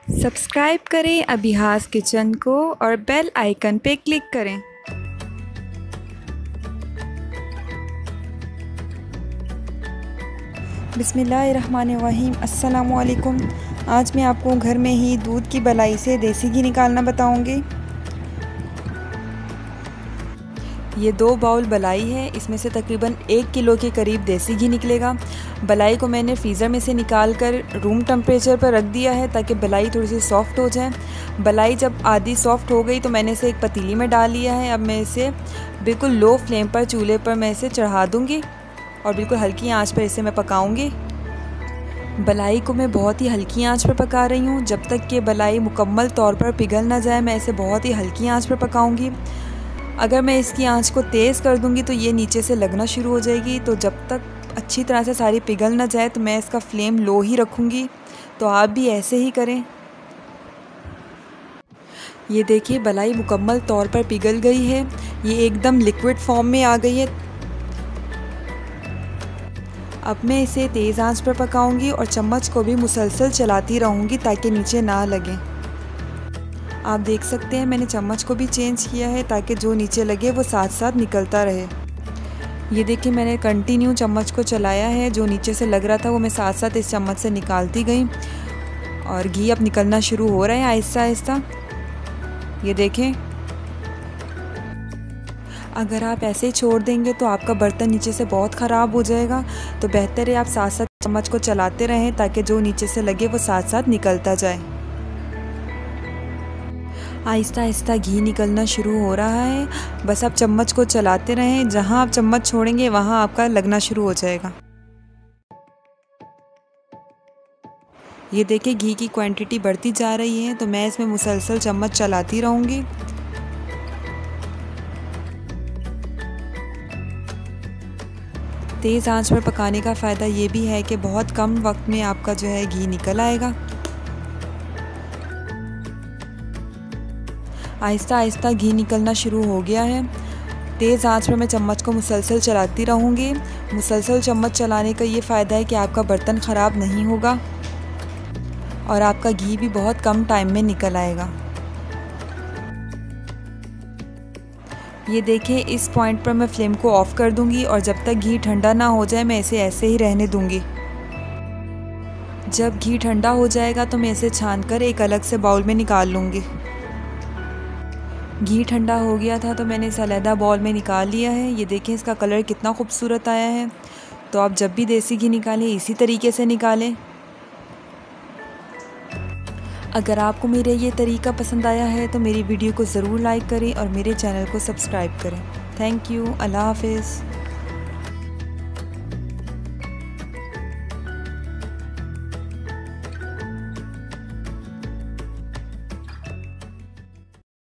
Subscribe करें अभिहास kitchen को और बेल आइकन पे क्लिक करें। बिस्मिल्लाहिर्रहमानिर्रहीम। अस्सलामुअलैकुम। आज मैं आपको घर में ही दूध की बलाई से देसी घी निकालना बताऊंगी। ये 2 बाउल बलाई है, इसमें से तकरीबन 1 किलो के करीब देसी घी निकलेगा। बलाई को मैंने फ्रीज़र में से निकाल कर रूम टेम्परेचर पर रख दिया है ताकि बलाई थोड़ी सी सॉफ़्ट हो जाए। बलाई जब आधी सॉफ़्ट हो गई तो मैंने इसे एक पतीली में डाल लिया है। अब मैं इसे बिल्कुल लो फ्लेम पर चूल्हे पर मैं इसे चढ़ा दूँगी और बिल्कुल हल्की आंच पर इसे मैं पकाऊँगी। बलाई को मैं बहुत ही हल्की आंच पर पका रही हूँ। जब तक कि बलाई मुकम्मल तौर पर पिघल ना जाए मैं इसे बहुत ही हल्की आंच पर पकाऊँगी। अगर मैं इसकी आंच को तेज़ कर दूंगी तो ये नीचे से लगना शुरू हो जाएगी। तो जब तक अच्छी तरह से सारी पिघल ना जाए तो मैं इसका फ्लेम लो ही रखूँगी। तो आप भी ऐसे ही करें। ये देखिए बलाई मुकम्मल तौर पर पिघल गई है, ये एकदम लिक्विड फॉर्म में आ गई है। अब मैं इसे तेज़ आंच पर पकाऊंगी और चम्मच को भी मुसलसल चलाती रहूँगी ताकि नीचे ना लगे। आप देख सकते हैं मैंने चम्मच को भी चेंज किया है ताकि जो नीचे लगे वो साथ साथ निकलता रहे। ये देखिए मैंने कंटिन्यू चम्मच को चलाया है, जो नीचे से लग रहा था वो मैं साथ साथ इस चम्मच से निकालती गई और घी अब निकलना शुरू हो रहा है आहिस्ता आहिस्ता। ये देखें, अगर आप ऐसे ही छोड़ देंगे तो आपका बर्तन नीचे से बहुत ख़राब हो जाएगा। तो बेहतर है आप साथ साथ चम्मच को चलाते रहें ताकि जो नीचे से लगे वो साथ साथ निकलता जाए। आहिस्ता आहिस्ता घी निकलना शुरू हो रहा है, बस आप चम्मच को चलाते रहें। जहां आप चम्मच छोड़ेंगे वहां आपका लगना शुरू हो जाएगा। ये देखिए घी की क्वांटिटी बढ़ती जा रही है, तो मैं इसमें मुसलसल चम्मच चलाती रहूँगी। तेज़ आंच पर पकाने का फ़ायदा ये भी है कि बहुत कम वक्त में आपका जो है घी निकल आएगा। आहिस्ता आहिस्ता घी निकलना शुरू हो गया है। तेज़ आंच पर मैं चम्मच को मुसलसल चलाती रहूँगी। मुसलसल चम्मच चलाने का ये फ़ायदा है कि आपका बर्तन ख़राब नहीं होगा और आपका घी भी बहुत कम टाइम में निकल आएगा। ये देखें इस पॉइंट पर मैं फ्लेम को ऑफ़ कर दूँगी और जब तक घी ठंडा ना हो जाए मैं इसे ऐसे ही रहने दूँगी। जब घी ठंडा हो जाएगा तो मैं इसे छानकर एक अलग से बाउल में निकाल लूँगी। घी ठंडा हो गया था तो मैंने इस अलहदा बाउल में निकाल लिया है। ये देखें इसका कलर कितना खूबसूरत आया है। तो आप जब भी देसी घी निकालें इसी तरीके से निकालें। अगर आपको मेरा ये तरीका पसंद आया है तो मेरी वीडियो को ज़रूर लाइक करें और मेरे चैनल को सब्सक्राइब करें। Thank you. अल्लाह हाफ़िज़।